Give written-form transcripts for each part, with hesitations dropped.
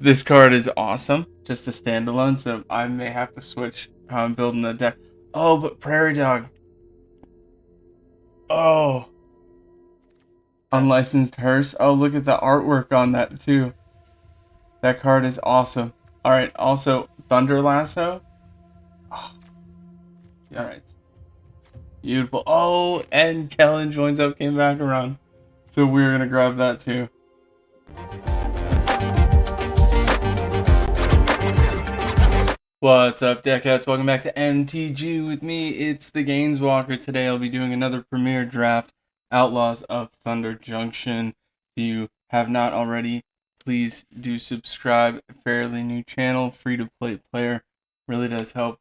This card is awesome, just a standalone, so I may have to switch how I'm building the deck. Oh, but Prairie Dog. Oh, unlicensed hearse. Oh, look at the artwork on that too. That card is awesome. All right, also Thunder Lasso. Oh, all right, beautiful. Oh, and Kellen joins up, came back around, so we're gonna grab that too. What's up, Deckheads? Welcome back to MTG with me. It's the Gainswalker. Today I'll be doing another premiere draft, Outlaws of Thunder Junction. If you have not already, please do subscribe. Fairly new channel, free to play player. Really does help.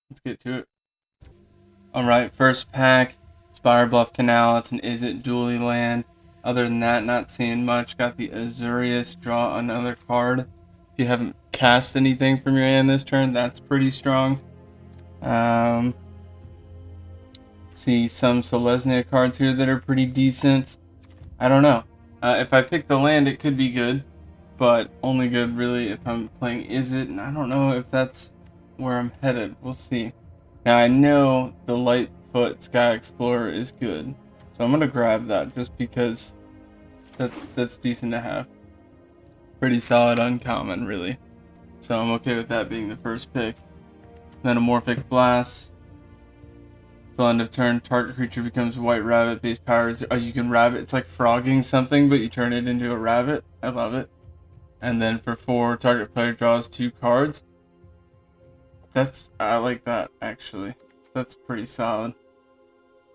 Let's get to it. Alright, first pack, Spire Bluff Canal. It's an Is It Dually land. Other than that, not seeing much. Got the Azurius, draw another card. If you haven't cast anything from your hand this turn, that's pretty strong. See some Selesnya cards here that are pretty decent. I don't know. If I pick the land, it could be good, but only good really if I'm playing Is It, and I don't know if that's where I'm headed. We'll see. Now I know the Lightfoot Sky Explorer is good, so I'm gonna grab that just because that's decent to have. Pretty solid uncommon, really. So I'm okay with that being the first pick. Metamorphic Blast. Till end of turn, target creature becomes white rabbit. Base power is... Oh, you can rabbit. It's like frogging something, but you turn it into a rabbit. I love it. And then for 4, target player draws 2 cards. I like that, actually. That's pretty solid.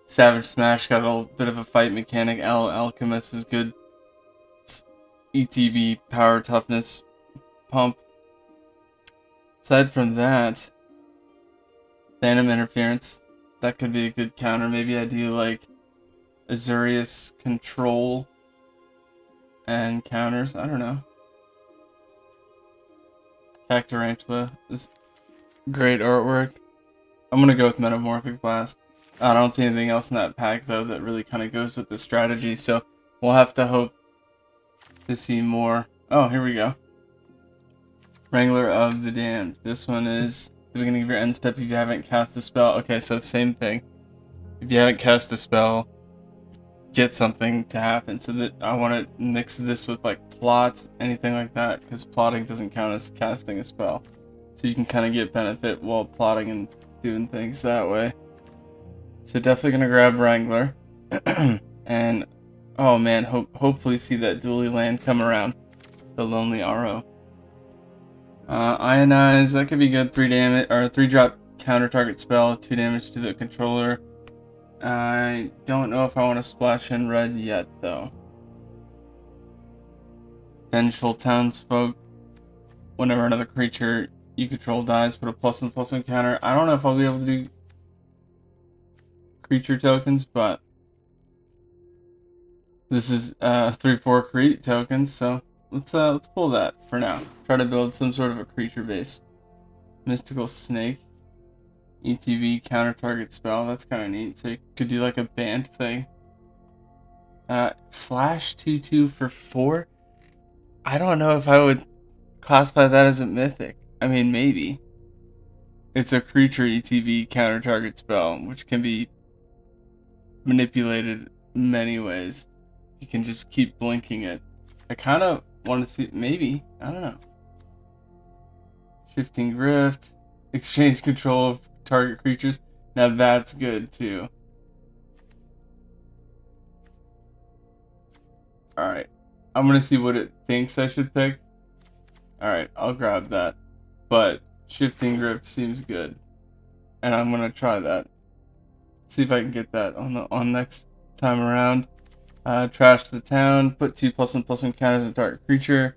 Savage Smash got a little bit of a fight mechanic. Alchemist is good. ETB, power, toughness, pump. Aside from that, Phantom Interference, that could be a good counter. Maybe I do like Azurius control and counters. I don't know. Cactarantula is great artwork. I'm gonna go with Metamorphic Blast. I don't see anything else in that pack though that really kind of goes with the strategy, so we'll have to hope to see more. Oh, here we go. Wrangler of the Damned. This one is the beginning of your end step if you haven't cast a spell. Okay, so same thing. If you haven't cast a spell, get something to happen. So that I want to mix this with like plot, anything like that, because plotting doesn't count as casting a spell. So you can kind of get benefit while plotting and doing things that way. So definitely gonna grab Wrangler. And oh man, hopefully see that dually land come around. The Lonely RO. Ionize, that could be good. 3 damage, or 3 drop counter target spell, 2 damage to the controller. I don't know if I want to splash in red yet, though. Vengeful Townsfolk. Whenever another creature you control dies, put a +1/+1 counter. I don't know if I'll be able to do creature tokens, but this is 3/4 create tokens, so let's pull that for now. Try to build some sort of a creature base. Mystical Snake. ETB counter target spell. That's kind of neat. So you could do like a BANT thing. Flash 2/2 for 4. I don't know if I would classify that as a mythic. I mean, maybe. It's a creature ETB counter target spell, which can be manipulated many ways. You can just keep blinking it. I kind of want to see, maybe, I don't know. Shifting Rift, exchange control of target creatures. Now that's good too. Alright, I'm gonna see what it thinks I should pick. Alright, I'll grab that. But Shifting Rift seems good. And I'm gonna try that. See if I can get that on next time around. Trash the town, put 2 +1/+1 counters on target creature,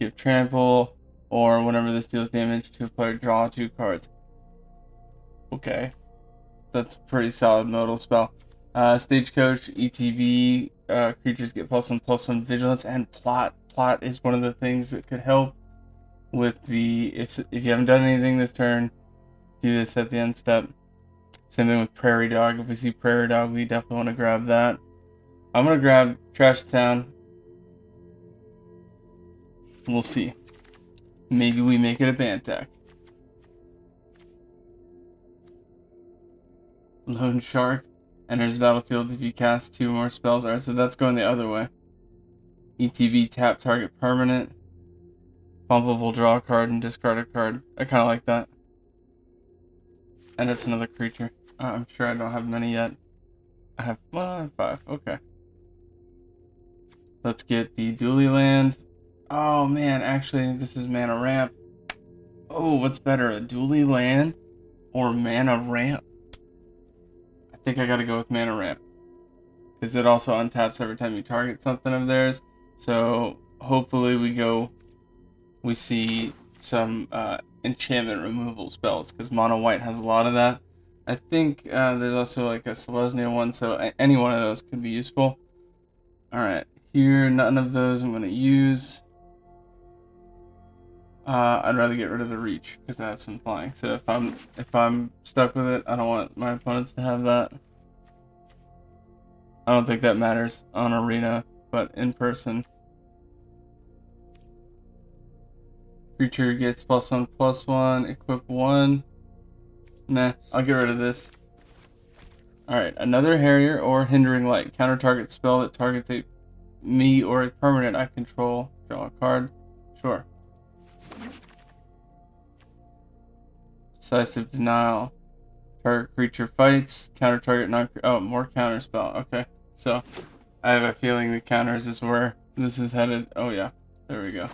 give trample, or whenever this deals damage to a player, draw 2 cards. Okay, that's a pretty solid modal spell. Stagecoach, ETB, creatures get +1/+1 vigilance and plot. Plot is one of the things that could help with the if you haven't done anything this turn, do this at the end step. Same thing with Prairie Dog. If we see Prairie Dog, we definitely want to grab that. I'm gonna grab Trash Town. We'll see. Maybe we make it a BANT deck. Lone Shark enters the battlefield if you cast 2 more spells. Alright, so that's going the other way. ETB, tap target permanent. Bumpable, draw a card and discard a card. I kind of like that. And it's another creature. I'm sure I don't have many yet. I have 5. Okay. Let's get the Dually Land. Oh man, actually, this is Mana Ramp. Oh, what's better, a Dually Land or Mana Ramp? I think I gotta go with Mana Ramp, because it also untaps every time you target something of theirs. So hopefully we see some enchantment removal spells, because Mono White has a lot of that. I think there's also like a Selesnya one, so any one of those could be useful. Alright, here, none of those I'm going to use. I'd rather get rid of the Reach, because I have some flying. So if I'm stuck with it, I don't want my opponents to have that. I don't think that matters on Arena, but in person. Creature gets +1/+1, equip 1. Nah, I'll get rid of this. Alright, another Harrier or Hindering Light. Counter target spell that targets me or a permanent I control. Draw a card. Sure. Decisive Denial. Target creature fights. Counter target non. Oh, more counter spell. Okay, so I have a feeling the counters is where this is headed. Oh yeah, there we go.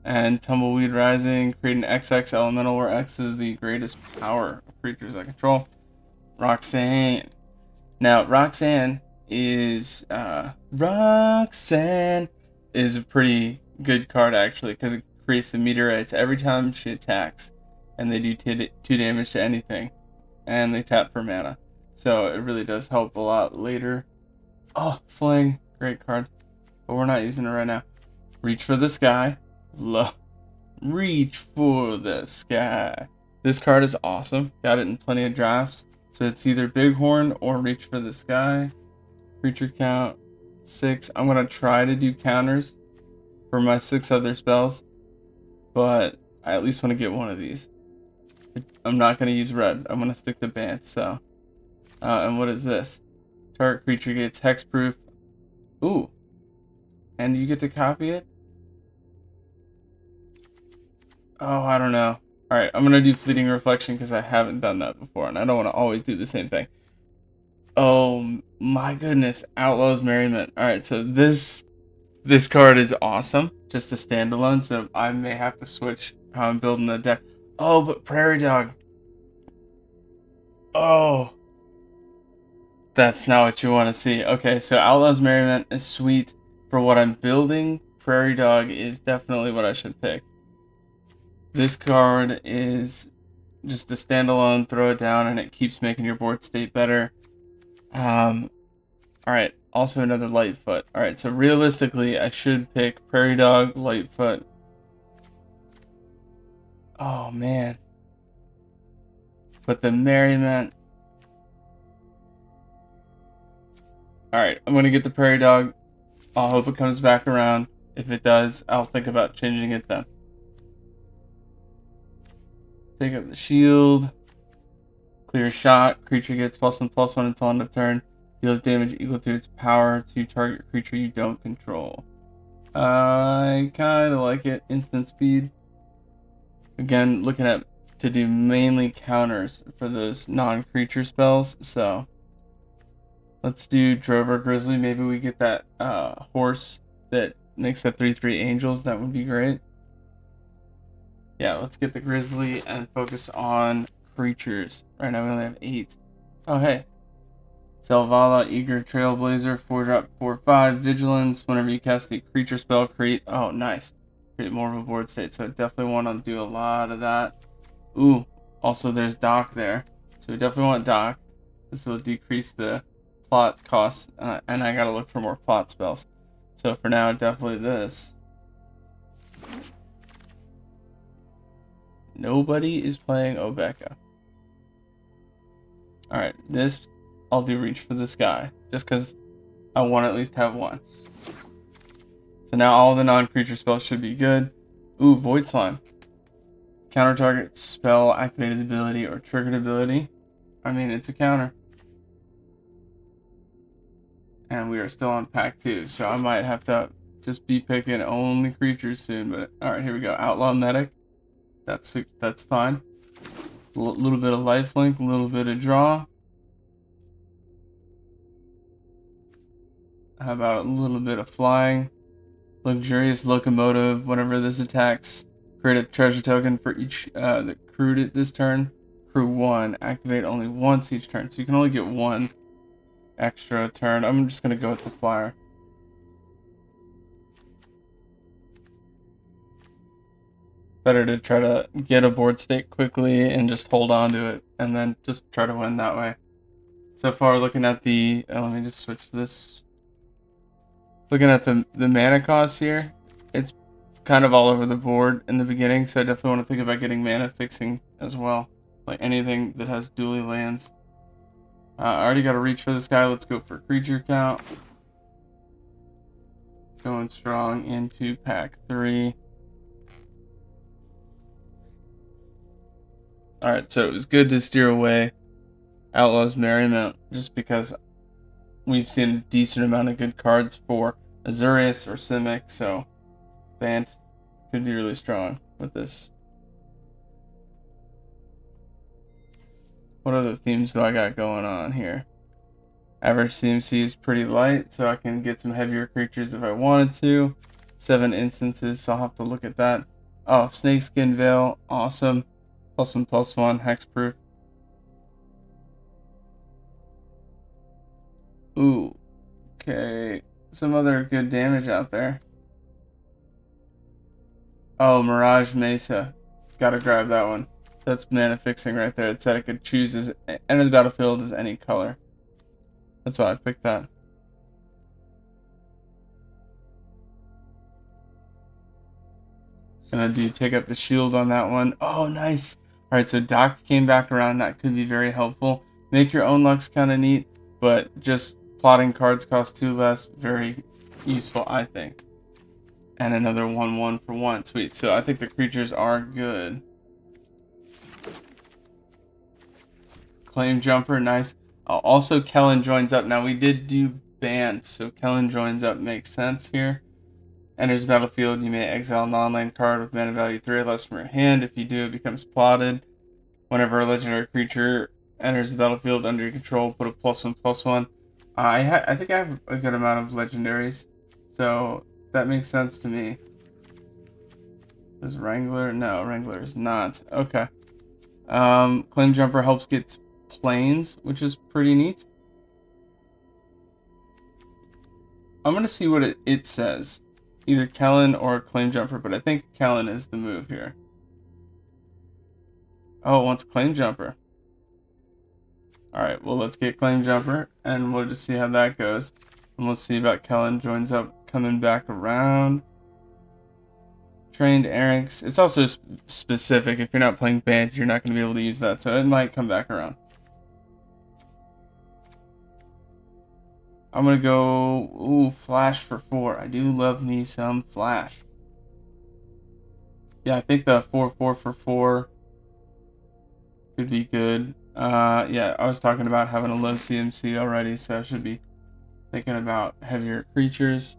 And Tumbleweed Rising, create an XX elemental where X is the greatest power of creatures I control. Roxanne. Now, Roxanne is a pretty good card actually, because it creates the meteorites every time she attacks, and they do 2 damage to anything, and they tap for mana. So it really does help a lot later. Oh, Fling, great card, but we're not using it right now. Reach for the Sky. Reach for the Sky. This card is awesome. Got it in plenty of drafts. So it's either Bighorn or Reach for the Sky. Creature count 6. I'm gonna try to do counters for my 6 other spells, but I at least want to get one of these. I'm not gonna use red. I'm gonna stick to BANT. So, and what is this? Target creature gets hexproof. Ooh, and you get to copy it. Oh, I don't know. Alright, I'm gonna do Fleeting Reflection because I haven't done that before, and I don't want to always do the same thing. Oh my goodness, Outlaws Merriment. Alright, so this card is awesome, just a standalone, so I may have to switch how I'm building the deck. Oh, but Prairie Dog. Oh, that's not what you want to see. Okay, so Outlaws Merriment is sweet. For what I'm building, Prairie Dog is definitely what I should pick. This card is just a standalone, throw it down, and it keeps making your board state better. Alright, also another Lightfoot. Alright, so realistically, I should pick Prairie Dog, Lightfoot. Oh, man. But the Merriment. Alright, I'm going to get the Prairie Dog. I'll hope it comes back around. If it does, I'll think about changing it then. Take up the shield. Clear shot. Creature gets +1/+1 until end of turn. Deals damage equal to its power to target creature you don't control. I kind of like it. Instant speed. Again, looking at to do mainly counters for those non-creature spells. So let's do Drover Grizzly. Maybe we get that horse that makes the 3/3 angels. That would be great. Yeah, let's get the Grizzly and focus on creatures. Right now we only have 8. Oh, hey. Selvala, Eager, Trailblazer, 4-drop, 4/5, Vigilance. Whenever you cast a creature spell, create... Oh, nice. Create more of a board state, so I definitely want to do a lot of that. Ooh, also there's Dock there. So we definitely want Dock. This will decrease the plot cost, and I gotta look for more plot spells. So for now, definitely this. Nobody is playing Obeka. Alright, this I'll do Reach for the Sky, just because I want to at least have one. So now all the non-creature spells should be good. Ooh, Void Slime. Counter target spell, activated ability, or triggered ability. I mean, it's a counter. And we are still on pack 2, so I might have to just be picking only creatures soon. But alright, here we go. Outlaw Medic. That's fine. A little bit of lifelink, a little bit of draw. How about a little bit of flying? Luxurious locomotive. Whenever this attacks, create a treasure token for each that crewed it this turn. Crew 1. Activate only once each turn. So you can only get one extra turn. I'm just going to go with the flyer. Better to try to get a board state quickly and just hold on to it. And then just try to win that way. So far, looking at the... let me just switch this. Looking at the mana cost here, it's kind of all over the board in the beginning, so I definitely want to think about getting mana fixing as well. Like anything that has dually lands. I already got to reach for this guy. Let's go for creature count. Going strong into pack 3. Alright, so it was good to steer away Outlaws Merriment, just because we've seen a decent amount of good cards for Azurius or Simic, so BANT could be really strong with this. What other themes do I got going on here? Average CMC is pretty light, so I can get some heavier creatures if I wanted to. 7 instances, so I'll have to look at that. Oh, Snakeskin Veil, awesome. +1/+1, hexproof. Ooh, okay. Some other good damage out there. Oh, Mirage Mesa. Gotta grab that one. That's mana fixing right there. It said I could choose as enter the battlefield as any color. That's why I picked that. Gonna do take up the shield on that one. Oh, nice. Alright, so Doc came back around. That could be very helpful. Make your own luck's kind of neat, but just plotting cards cost 2 less. Very useful, I think. And another 1/1 for 1. Sweet. So I think the creatures are good. Claim Jumper, nice. Also, Kellen joins up. Now, we did do BANT, so Kellen joins up makes sense here. Enters the battlefield, you may exile a non-land card with mana value 3 or less from your hand. If you do, it becomes plotted. Whenever a legendary creature enters the battlefield under your control, put a +1/+1. I think I have a good amount of legendaries, so that makes sense to me. Is Wrangler? No, Wrangler is not. Okay. Claim Jumper helps get planes, which is pretty neat. I'm going to see what it says. Either Kellen or Claim Jumper, but I think Kellen is the move here. Oh, it wants Claim Jumper. Alright, well, let's get Claim Jumper, and we'll just see how that goes. And we'll see about Kellen joins up, coming back around. Trained Erranks. It's also specific. If you're not playing BANT, you're not going to be able to use that, so it might come back around. I'm going to go, ooh, Flash for 4. I do love me some Flash. Yeah, I think the 4/4 for 4 could be good. Yeah, I was talking about having a low CMC already, so I should be thinking about heavier creatures.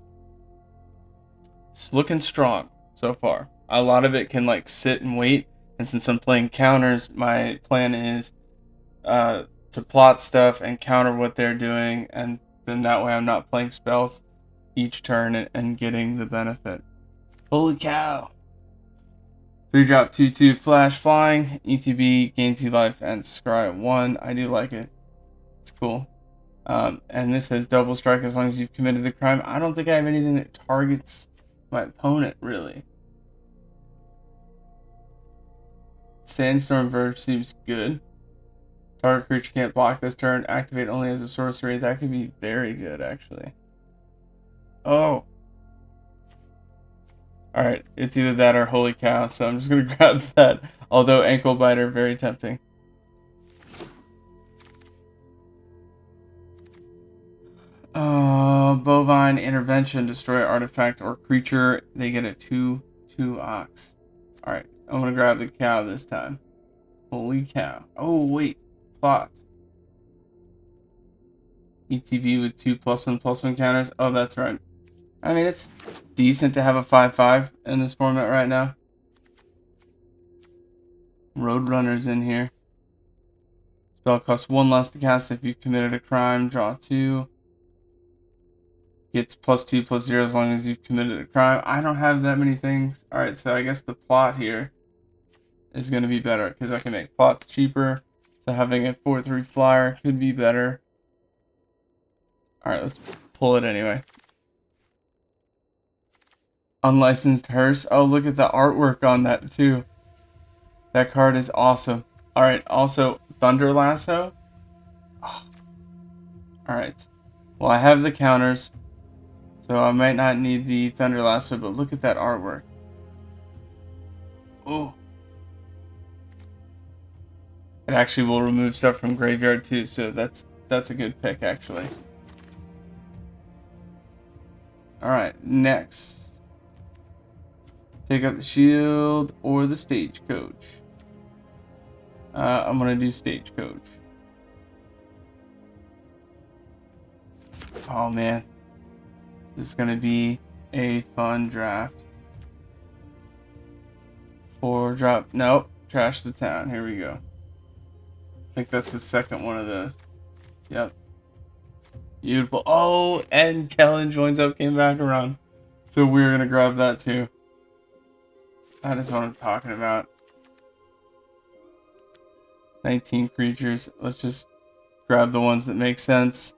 It's looking strong so far. A lot of it can like sit and wait, and since I'm playing counters, my plan is to plot stuff and counter what they're doing, and then that way I'm not playing spells each turn and getting the benefit. Holy cow! 3-drop 2/2 Flash Flying, ETB, gain 2 life, and scry 1. I do like it. It's cool. And this has double strike as long as you've committed the crime. I don't think I have anything that targets my opponent, really. Sandstorm Verge seems good. Target creature can't block this turn. Activate only as a sorcery. That could be very good, actually. Oh. Alright, it's either that or holy cow, so I'm just going to grab that. Although ankle biter, very tempting. Bovine Intervention. Destroy artifact or creature. They get a 2/2 2 ox. Alright, I'm gonna grab the cow this time. Holy cow. Oh, wait. Plot. ETB with 2 +1/+1 counters. Oh, that's right. I mean, it's decent to have a 5/5 in this format right now. Roadrunner's in here. Spell costs 1 less to cast if you've committed a crime. Draw 2. Gets +2/+0 as long as you've committed a crime. I don't have that many things. Alright, so I guess the plot here is going to be better because I can make plots cheaper. So having a 4/3 flyer could be better. Alright, let's pull it anyway. Unlicensed hearse. Oh, look at the artwork on that too. That card is awesome. Alright, also Thunder Lasso. Oh. Alright. Well, I have the counters, so I might not need the Thunder Lasso, but look at that artwork. Oh. It actually will remove stuff from graveyard too, so that's a good pick actually. Alright, next. Take up the shield or the stagecoach. I'm gonna do stagecoach. Oh man. This is gonna be a fun draft. 4-drop. Nope. Trash the town. Here we go. I think that's the second one of those. Yep. Beautiful. Oh, and Kellen joins up, came back around. So we're going to grab that too. That is what I'm talking about. 19 creatures. Let's just grab the ones that make sense.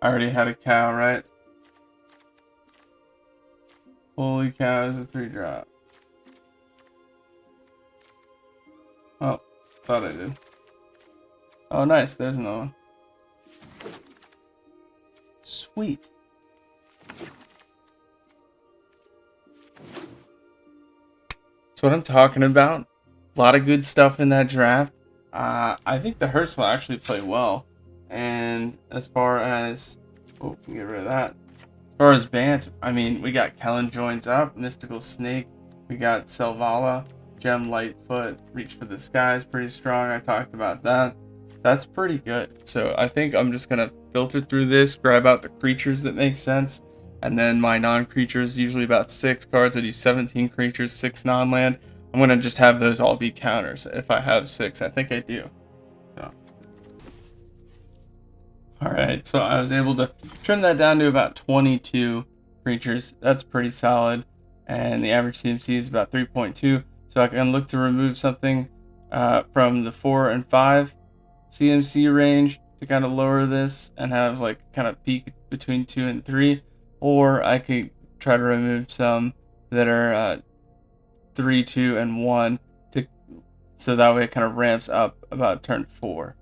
I already had a cow, right? Holy cow, is a 3-drop. Oh, thought I did. Oh, nice. There's another one. Sweet. That's what I'm talking about. A lot of good stuff in that draft. I think the hearse will actually play well. And as far as... Oh, get rid of that. As far as BANT, I mean, we got Kellen joins up, Mystical Snake. We got Selvala, Gem Lightfoot, Reach for the Sky is pretty strong. I talked about that. That's pretty good. So I think I'm just going to filter through this, grab out the creatures that make sense. And then my non-creatures, usually about 6 cards. I do 17 creatures, 6 non-land. I'm going to just have those all be counters if I have 6. I think I do. So. Alright, so I was able to trim that down to about 22 creatures. That's pretty solid. And the average CMC is about 3.2. So I can look to remove something from the 4 and 5 CMC range to kind of lower this and have like kind of peak between 2 and 3. Or I could try to remove some that are 3, 2, and 1 so that way it kind of ramps up about turn 4.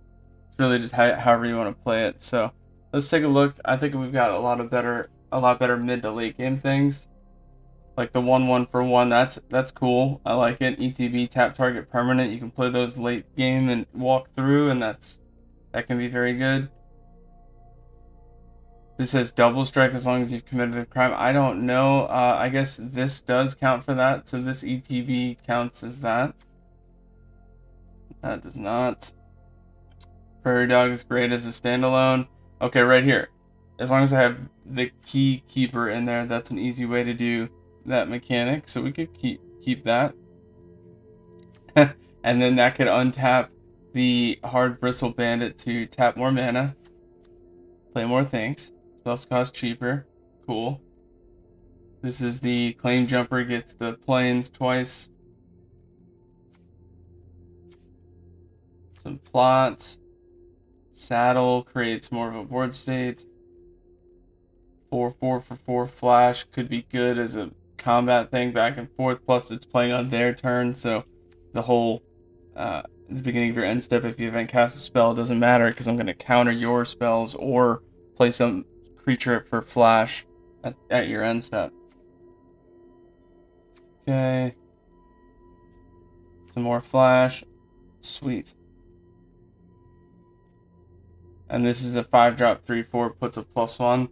It's really just however you want to play it. So let's take a look. I think we've got a lot better mid to late game things. Like the 1/1 for 1, that's cool. I like it. ETB, tap target permanent. You can play those late game and walk through, and that can be very good. This says double strike as long as you've committed a crime. I don't know. I guess this does count for that. So this ETB counts as that. That does not. Prairie Dog is great as a standalone. Okay, right here. As long as I have the key keeper in there, that's an easy way to do that mechanic. So we could keep that. And then that could untap the Hard Bristle Bandit to tap more mana. Play more things. Spells cost cheaper. Cool. This is the Claim Jumper, gets the plains twice. Some plots. Saddle creates more of a board state. 4/4 for 4 flash could be good as a combat thing back and forth. Plus it's playing on their turn, so the whole at the beginning of your end step, if you haven't cast a spell, it doesn't matter because I'm going to counter your spells or play some creature for flash at your end step. Okay. Some more flash. Sweet. And this is a 5-drop 3/4, puts a +1.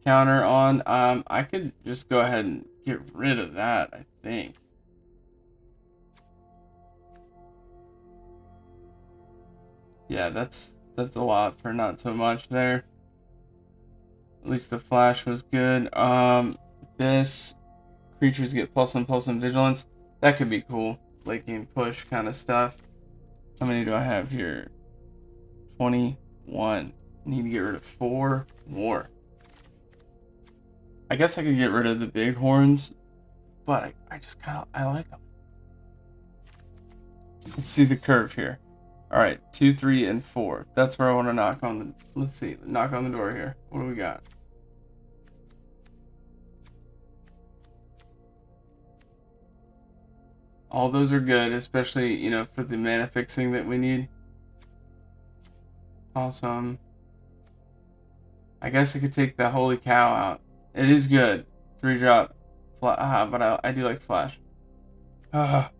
counter on. I could just go ahead and get rid of that, I think. Yeah, that's a lot for not so much there. At least the flash was good. This creatures get +1/+1 vigilance. That could be cool. Late game push kind of stuff. How many do I have here? 21. Need to get rid of 4 more. I guess I could get rid of the big horns, but I just kind of, I like them. Let's see the curve here. All right, 2, 3, and 4. That's where I want to knock on the. Let's see, knock on the door here. What do we got? All those are good, especially, you know, for the mana fixing that we need. Awesome. I guess I could take the holy cow out. It is good. 3-drop. But I do like flash. That's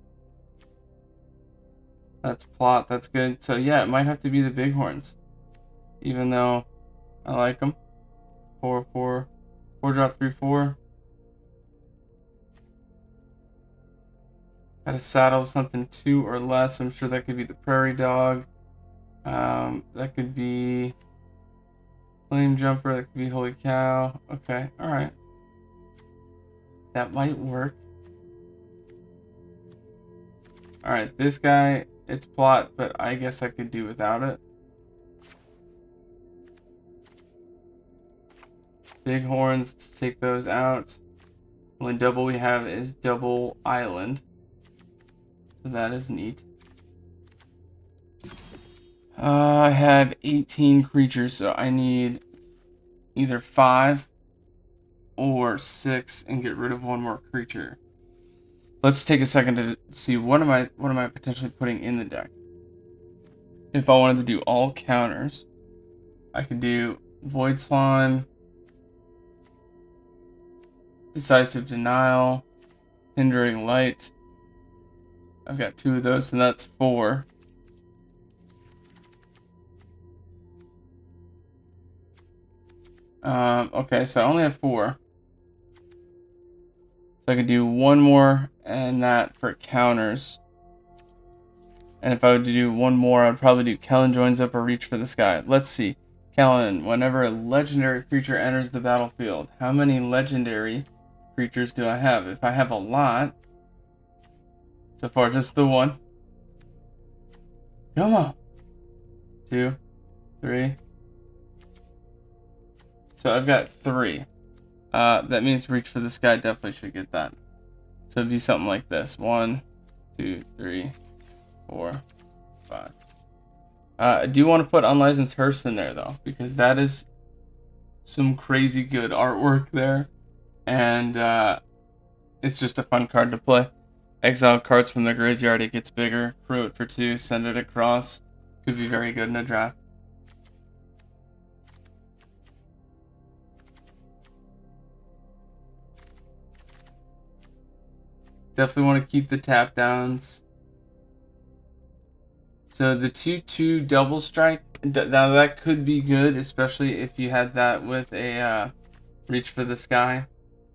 plot. That's good. So yeah, it might have to be the bighorns. Even though I like them. 4/4. 4-drop 3/4. Got a saddle with something 2 or less. I'm sure that could be the prairie dog. That could be flame jumper. That could be holy cow. Okay, all right. That might work. All right, this guy, it's plot, but I guess I could do without it. Big horns, let's take those out. Only double we have is double island. So that is neat. I have 18 creatures, so I need either 5 or 6 and get rid of 1 more creature. Let's take a second to see what am I potentially putting in the deck. If I wanted to do all counters, I could do Void Slime, Decisive Denial, Hindering Light. I've got 2 of those, and that's 4. Okay, so I only have 4. So I could do 1 more and that for counters. And if I were to do 1 more, I'd probably do Kellen joins up or reach for the sky. Let's see. Kellen, whenever a legendary creature enters the battlefield, how many legendary creatures do I have? If I have a lot, so far just the 1. Come on. 2, 3. So I've got 3. That means reach for the sky definitely should get that. So it'd be something like this. 1, 2, 3, 4, 5. I do want to put Unlicensed Hearse in there though, because that is some crazy good artwork there. And it's just a fun card to play. Exile cards from the graveyard, it gets bigger. Crew it for 2, send it across. Could be very good in a draft. Definitely want to keep the tap downs. So the 2/2 double strike, now that could be good, especially if you had that with a reach for the sky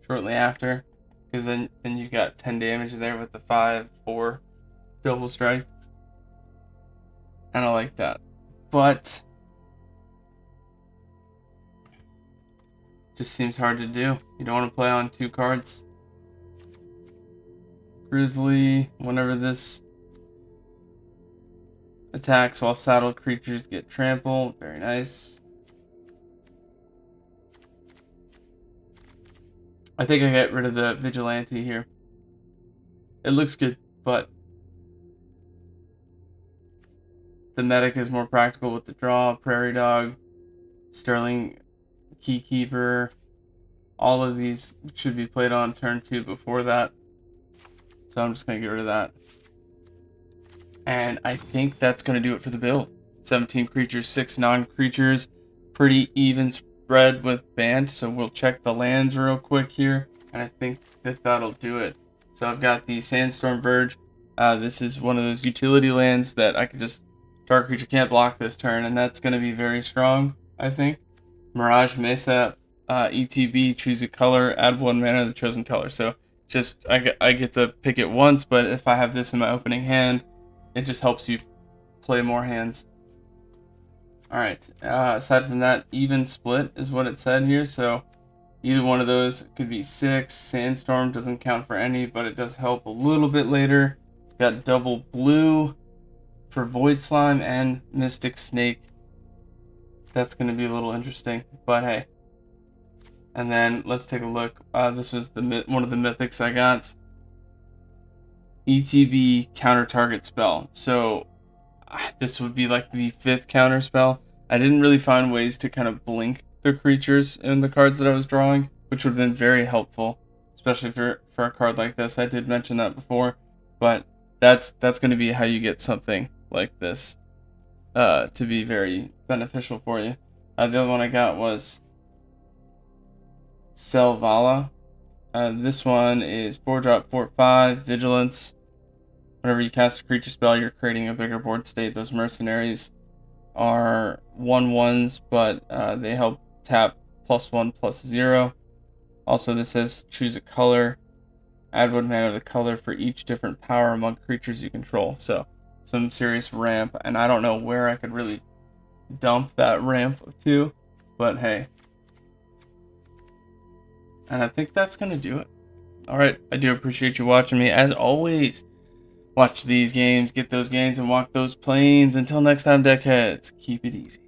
shortly after, because then you got 10 damage there with the 5/4 double strike. And I like that, but just seems hard to do. You don't want to play on 2 cards. Grizzly, whenever this attacks while saddled creatures get trampled. Very nice. I think I get rid of the vigilante here. It looks good, but the medic is more practical with the draw. Prairie dog, Sterling Keykeeper. All of these should be played on turn 2 before that. So I'm just going to get rid of that. And I think that's going to do it for the build. 17 creatures, 6 non-creatures. Pretty even spread with BANT. So we'll check the lands real quick here. And I think that that'll do it. So I've got the Sandstorm Verge. This is one of those utility lands that I can just... Target creature can't block this turn. And that's going to be very strong, I think. Mirage Mesa ETB, choose a color, add 1 mana to the chosen color. So just I get to pick it once, but if I have this in my opening hand, it just helps you play more hands. Alright, aside from that, even split is what it said here, so either one of those could be 6. Sandstorm doesn't count for any, but it does help a little bit later. Got double blue for Void Slime and Mystic Snake. That's going to be a little interesting, but hey. And then let's take a look. This was one of the mythics I got. ETB counter target spell. So this would be like the 5th counter spell. I didn't really find ways to kind of blink the creatures in the cards that I was drawing, which would have been very helpful, especially for a card like this. I did mention that before, but that's going to be how you get something like this to be very beneficial for you. The other one I got was Selvala. This one is 4-drop, 4/5, Vigilance. Whenever you cast a creature spell, you're creating a bigger board state. Those mercenaries are 1/1s, but they help tap +1/+0. Also, this says choose a color, add 1 mana of the color for each different power among creatures you control. So some serious ramp, and I don't know where I could really dump that ramp to, but hey. And I think that's gonna do it. Alright, I do appreciate you watching me. As always, watch these games, get those gains, and walk those planes. Until next time, deckheads, keep it easy.